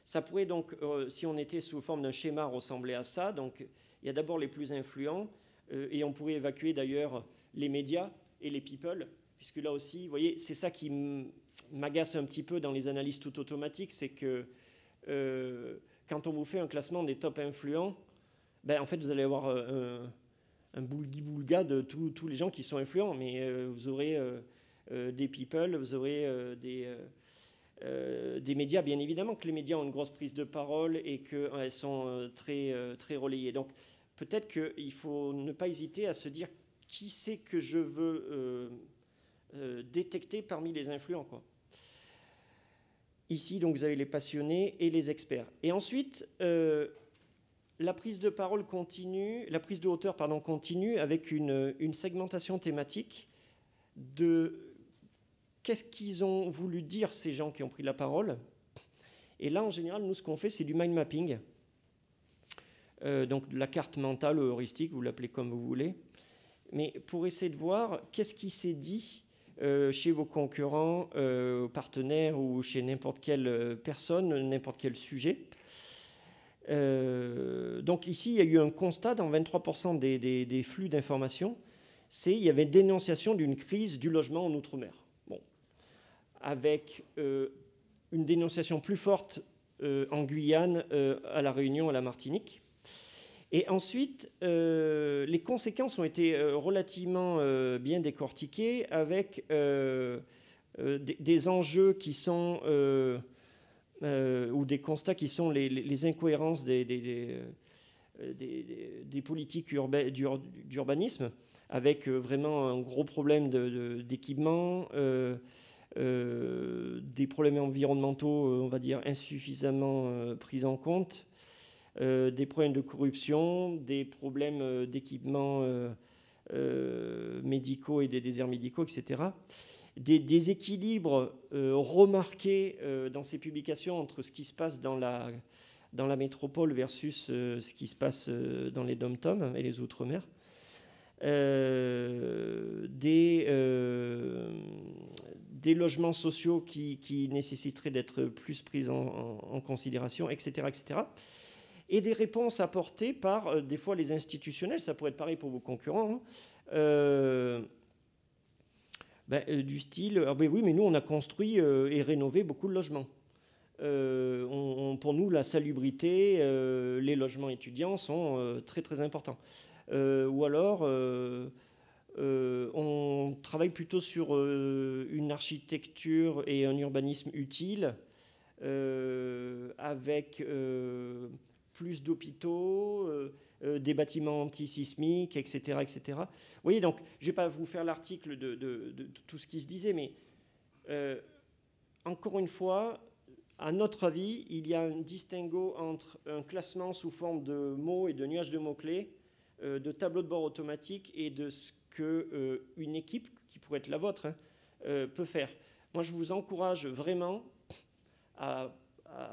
Ça pourrait donc, si on était sous forme d'un schéma, ressembler à ça. Donc, il y a d'abord les plus influents, et on pourrait évacuer d'ailleurs les médias et les people, puisque là aussi, vous voyez, c'est ça qui m'agace un petit peu dans les analyses tout automatiques, c'est que quand on vous fait un classement des top influents, en fait, vous allez avoir un boulga de tous les gens qui sont influents, mais vous aurez des people, vous aurez des médias, bien évidemment que les médias ont une grosse prise de parole et qu'elles sont très relayées. Donc peut-être qu'il ne faut ne pas hésiter à se dire qui c'est que je veux détecter parmi les influents, quoi. Ici, donc, vous avez les passionnés et les experts. Et ensuite, la prise de parole continue, la prise de hauteur, continue avec une segmentation thématique de qu'est-ce qu'ils ont voulu dire, ces gens qui ont pris la parole. Et là, en général, nous, ce qu'on fait, c'est du mind mapping. Donc, de la carte mentale ou heuristique, vous l'appelez comme vous voulez. Mais pour essayer de voir qu'est-ce qui s'est dit chez vos concurrents, partenaires ou chez n'importe quelle personne, n'importe quel sujet. Donc ici, il y a eu un constat dans 23% des flux d'informations, il y avait dénonciation d'une crise du logement en Outre-mer. Bon. Avec une dénonciation plus forte en Guyane, à La Réunion, à la Martinique. Et ensuite, les conséquences ont été relativement bien décortiquées avec des enjeux qui sont, ou des constats qui sont les incohérences des politiques d'urbanisme, avec vraiment un gros problème d'équipement, des problèmes environnementaux, on va dire, insuffisamment pris en compte, des problèmes de corruption, des problèmes d'équipements médicaux et des déserts médicaux, etc. Des déséquilibres remarqués dans ces publications entre ce qui se passe dans la métropole versus ce qui se passe dans les dom-toms et les outre-mer. Des logements sociaux qui nécessiteraient d'être plus pris en considération, etc., etc. Et des réponses apportées par, des fois, les institutionnels, ça pourrait être pareil pour vos concurrents, du style, oui, mais nous, on a construit et rénové beaucoup de logements. Pour nous, la salubrité, les logements étudiants sont très, très importants. Ou alors, on travaille plutôt sur une architecture et un urbanisme utile, avec plus d'hôpitaux, des bâtiments antisismiques, etc., etc. Vous voyez, donc, je ne vais pas vous faire l'article de tout ce qui se disait, mais encore une fois, à notre avis, il y a un distinguo entre un classement sous forme de mots et de nuages de mots-clés, de tableaux de bord automatiques et de ce qu'une équipe, qui pourrait être la vôtre, peut faire. Moi, je vous encourage vraiment à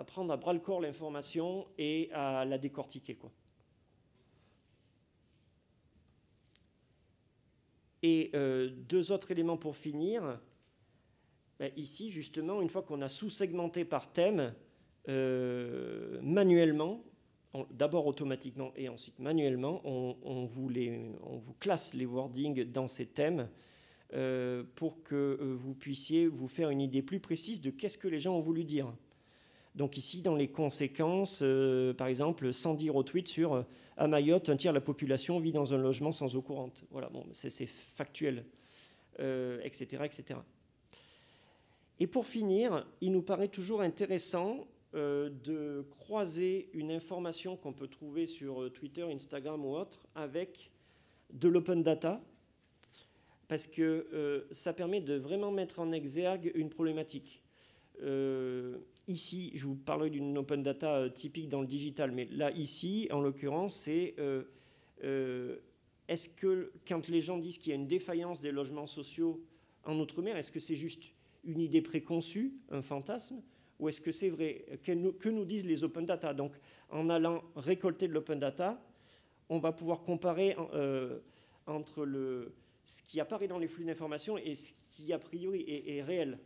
prendre à bras-le-corps l'information et à la décortiquer, quoi. Et deux autres éléments pour finir. Ici, justement, une fois qu'on a sous-segmenté par thème, manuellement, d'abord automatiquement et ensuite manuellement, on vous classe les wordings dans ces thèmes pour que vous puissiez vous faire une idée plus précise de qu'est-ce que les gens ont voulu dire. Donc ici, dans les conséquences, par exemple, 110 retweets sur à Mayotte, un tiers de la population vit dans un logement sans eau courante. Voilà, bon, c'est factuel, etc., etc. Et pour finir, il nous paraît toujours intéressant de croiser une information qu'on peut trouver sur Twitter, Instagram ou autre avec de l'open data, parce que ça permet de vraiment mettre en exergue une problématique. Ici, je vous parlerai d'une open data typique dans le digital, mais là, ici, en l'occurrence, c'est est-ce que quand les gens disent qu'il y a une défaillance des logements sociaux en Outre-mer, est-ce que c'est juste une idée préconçue, un fantasme, ou est-ce que c'est vrai? Que nous disent les open data? Donc, en allant récolter de l'open data, on va pouvoir comparer entre ce qui apparaît dans les flux d'information et ce qui, a priori, est réel.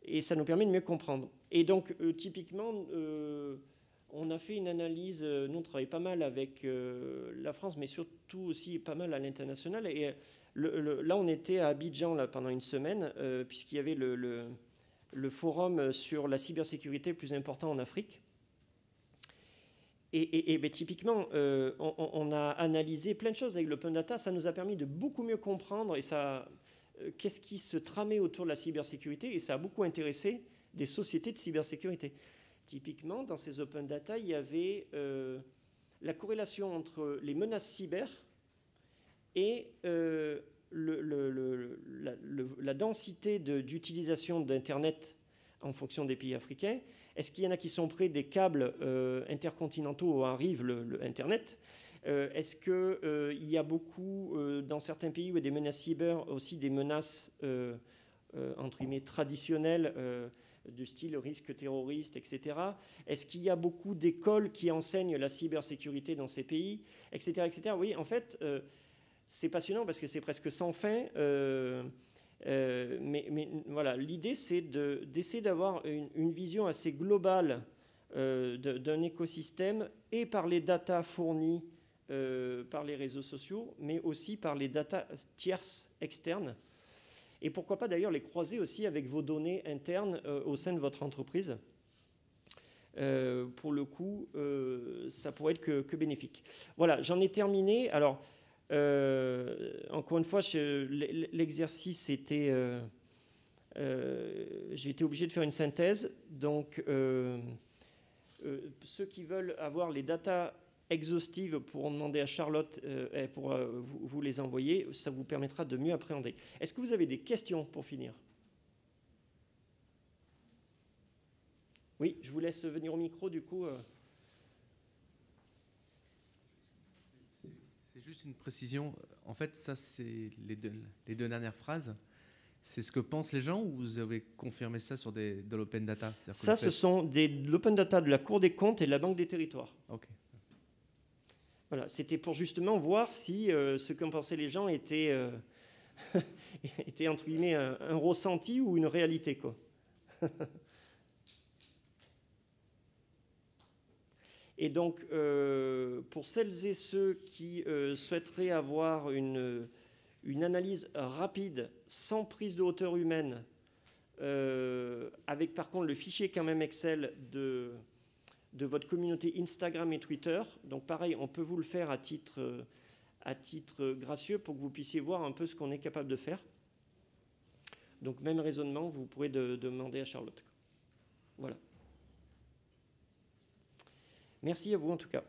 Et ça nous permet de mieux comprendre. Et donc, typiquement, on a fait une analyse, nous on travaille pas mal avec la France, mais surtout aussi pas mal à l'international. Et là, on était à Abidjan là, pendant une semaine, puisqu'il y avait le forum sur la cybersécurité le plus important en Afrique. Et typiquement, on a analysé plein de choses avec l'open data. Ça nous a permis de beaucoup mieux comprendre et qu'est-ce qui se tramait autour de la cybersécurité, et ça a beaucoup intéressé des sociétés de cybersécurité. Typiquement, dans ces open data, il y avait la corrélation entre les menaces cyber et la densité d'utilisation d'Internet en fonction des pays africains. Est-ce qu'il y en a qui sont près des câbles intercontinentaux où arrive l'Internet? Est-ce qu'il y a beaucoup, dans certains pays, où il y a des menaces cyber, aussi des menaces, entre guillemets, traditionnelles, du style risque terroriste, etc. Est-ce qu'il y a beaucoup d'écoles qui enseignent la cybersécurité dans ces pays, etc., etc. Oui, en fait, c'est passionnant parce que c'est presque sans fin. Mais voilà, l'idée, c'est d'essayer d'avoir une vision assez globale d'un écosystème et par les datas fournies par les réseaux sociaux, mais aussi par les datas tierces externes. Et pourquoi pas d'ailleurs les croiser aussi avec vos données internes au sein de votre entreprise. Pour le coup, ça pourrait être que bénéfique. Voilà, j'en ai terminé. Alors, encore une fois, l'exercice était... j'ai été obligé de faire une synthèse. Donc, ceux qui veulent avoir les datas exhaustives pourront demander à Charlotte pour vous les envoyer. Ça vous permettra de mieux appréhender. Est-ce que vous avez des questions pour finir ? Oui, je vous laisse venir au micro du coup. C'est juste une précision. En fait, ça, c'est les deux dernières phrases. C'est ce que pensent les gens ou vous avez confirmé ça sur de l'open data? Ça, ce sont de l'open data de la Cour des comptes et de la Banque des territoires. Ok. Voilà, c'était pour justement voir si ce qu'en pensaient les gens était, était entre guillemets un ressenti ou une réalité, quoi. Et donc, pour celles et ceux qui souhaiteraient avoir une analyse rapide, sans prise de hauteur humaine, avec par contre le fichier quand même Excel de votre communauté Instagram et Twitter. Donc pareil, on peut vous le faire à titre gracieux pour que vous puissiez voir un peu ce qu'on est capable de faire. Donc même raisonnement, vous pourrez demander à Charlotte. Voilà. Merci à vous en tout cas.